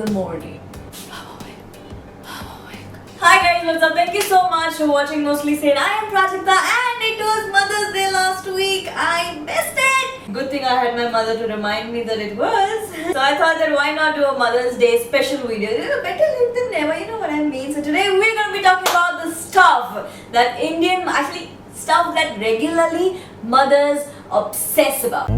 the morning. Hi guys, what's up? Thank you so much for watching Mostly Sane. I am Prajakta and it was Mother's Day last week. I missed it. Good thing I had my mother to remind me that it was. So I thought that why not do a Mother's Day special video. Better late than never, you know what I mean. So today we're going to be talking about the stuff that stuff that regularly mothers obsess about.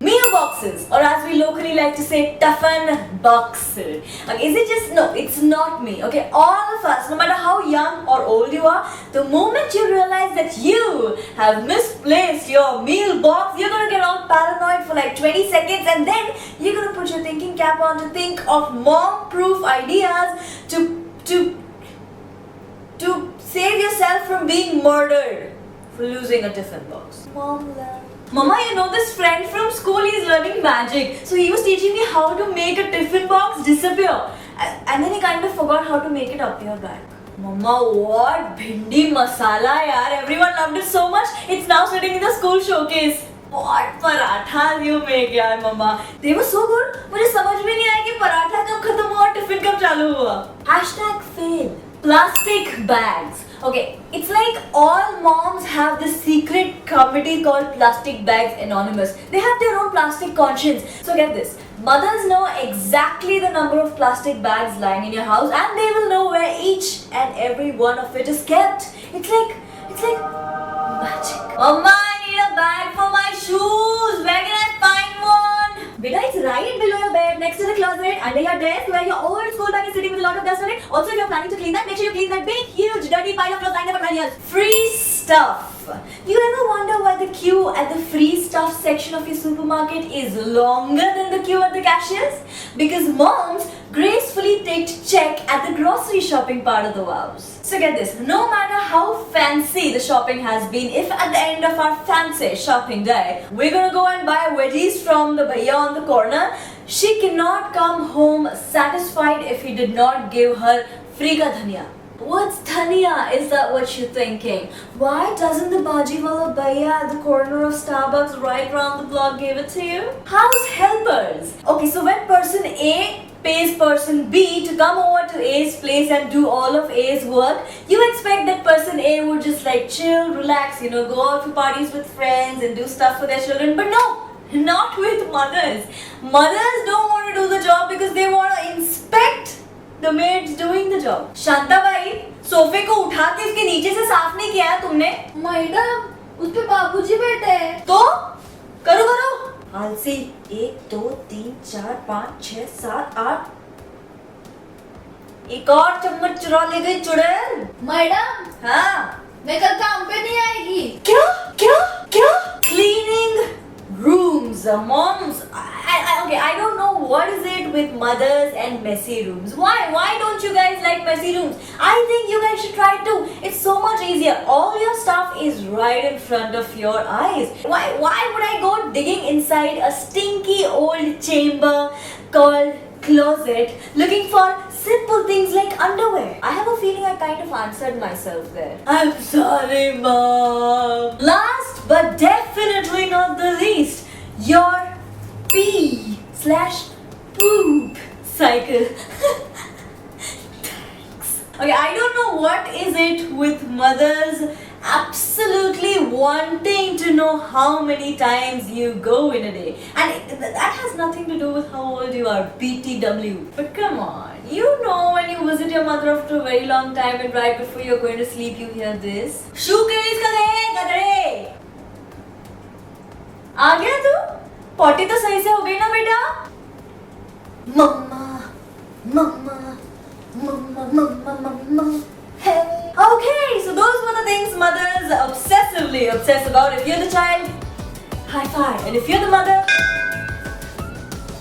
Meal boxes, or as we locally like to say, tiffin boxes. Okay, is it just, no, it's not me. Okay, all of us, no matter how young or old you are, the moment you realize that you have misplaced your meal box, you're gonna get all paranoid for like 20 seconds and then you're gonna put your thinking cap on to think of mom-proof ideas to save yourself from being murdered for losing a tiffin box. Mom love. Mama, you know this friend from school, he's learning magic. So he was teaching me how to make a tiffin box disappear. And then he kind of forgot how to make it appear back. Mama, what bhindi masala yaar. Everyone loved it so much. It's now sitting in the school showcase. What parathas you make yaar, Mama. They were so good. मुझे समझ में नहीं आया कि पराठा कब खत्म हुआ और टिफिन कब चालू हुआ. #fail. Plastic bags. Okay, it's like all moms have this secret committee called Plastic Bags Anonymous. They have their own plastic conscience. So get this. Mothers know exactly the number of plastic bags lying in your house and they will know where each and every one of it is kept. It's like magic. Mama, I need a bag for my shoes. Where can I find one? Beta, it's right below your bed, next to the closet, under your desk, where your old school bag is sitting with a lot of dust on it. Also, if you're planning to clean that, make sure you clean that big, huge, dirty pile of clothes lying there for 10 years. Free stuff. You ever wonder why the queue at the free stuff section of your supermarket is longer than the queue at the cashiers? Because moms gracefully ticked check at the grocery shopping part of the house. So get this, no matter how fancy the shopping has been, if at the end of our fancy shopping day, we're gonna go and buy veggies from the bhaiya on the corner, she cannot come home satisfied if he did not give her free ka dhania. What's dhania? Is that what you're thinking? Why doesn't the bhajiwala bhaiya at the corner of Starbucks right around the block give it to you? House helpers. Okay, so when person A pays person B to come over to A's place and do all of A's work, you expect that person A would just like chill, relax, go out to parties with friends and do stuff for their children. But no, not with mothers. Mothers don't want to do the job because they want to inspect the maids doing the job. Shanta bhai, सोफे को उठा के इसके नीचे से साफ नहीं किया है तुमने? मैडम, उस पे बाबूजी बैठे हैं। तो करो आलसी. 1 2 3 4 5 6 7 8. एक और चम्मच चुरा ले गई चुड़ैल. मैडम, हाँ, मैं कल काम पे नहीं आएगी. क्या? Cleaning rooms, moms. I don't know what is it with mothers and messy rooms. Why don't you guys like messy rooms? I think you guys should try it too. It's so much easier. All your stuff is right in front of your eyes. Why would I go digging inside a stinky old chamber called closet looking for simple things like underwear? I have a feeling I kind of answered myself there. I'm sorry, Mom. Last but definitely not the least, your pee/poop cycle. Thanks. Okay, I don't know what is it with mothers absolutely wanting to know how many times you go in a day. And that has nothing to do with how old you are, BTW. But come on, when you visit your mother after a very long time and right before you're going to sleep, you hear this. Shoe case ka de, gadre. आ गया तू? Potty तो सही से हो गई ना बेटा? Mama. Hey. Okay, so those were the things mothers obsessively obsess about. If you're the child, high five. And if you're the mother,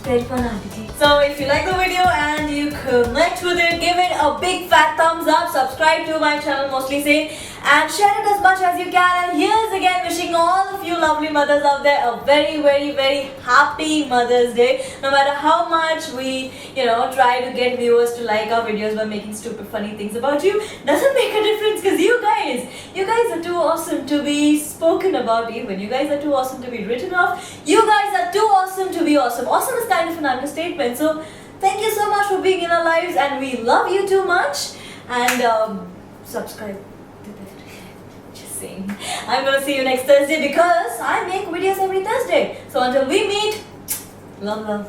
very fun auntie. So if you like the video and you connect with it, give it a big fat thumbs up, subscribe to my channel Mostly Sane, and share it as much as you can. And here's again wishing all of you lovely mothers out there a very, very, very happy Mother's Day. No matter how much we, try to get viewers to like our videos by making stupid, funny things about you, doesn't make a difference because you guys are too awesome to be spoken about even. You guys are too awesome to be written off. You guys are too awesome to be awesome. Awesome is kind of an understatement. So thank you so much for being in our lives, and we love you too much. And subscribe to the video. Just saying. I'm gonna see you next Thursday because I make videos every Thursday. So until we meet, love.